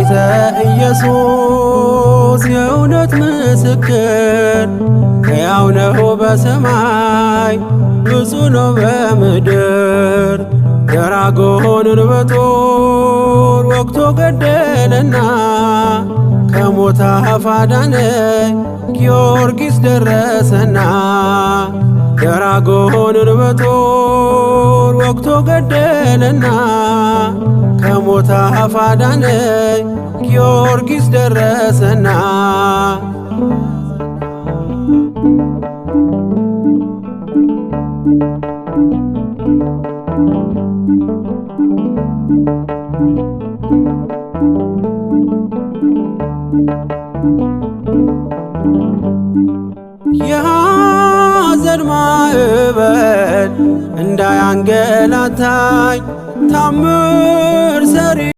ጌታ ኢየሱስ የእውነት ምስክር ሕያው ነው በሰማይ ብፁዕ ነው በምድር። ደራጎንን በጦር ወግቶ ገደለና ከሞት አፍ አዳነኝ ጊዮርጊስ ደረሰና። ደራጎንን በጦር ወግቶ ገደለና ከሞት አፍ አዳነኝ ጊዮርጊስ ደረሰና። የሐዘን ማዕበል እንዳያንገላታኝ ታምር ሰሪ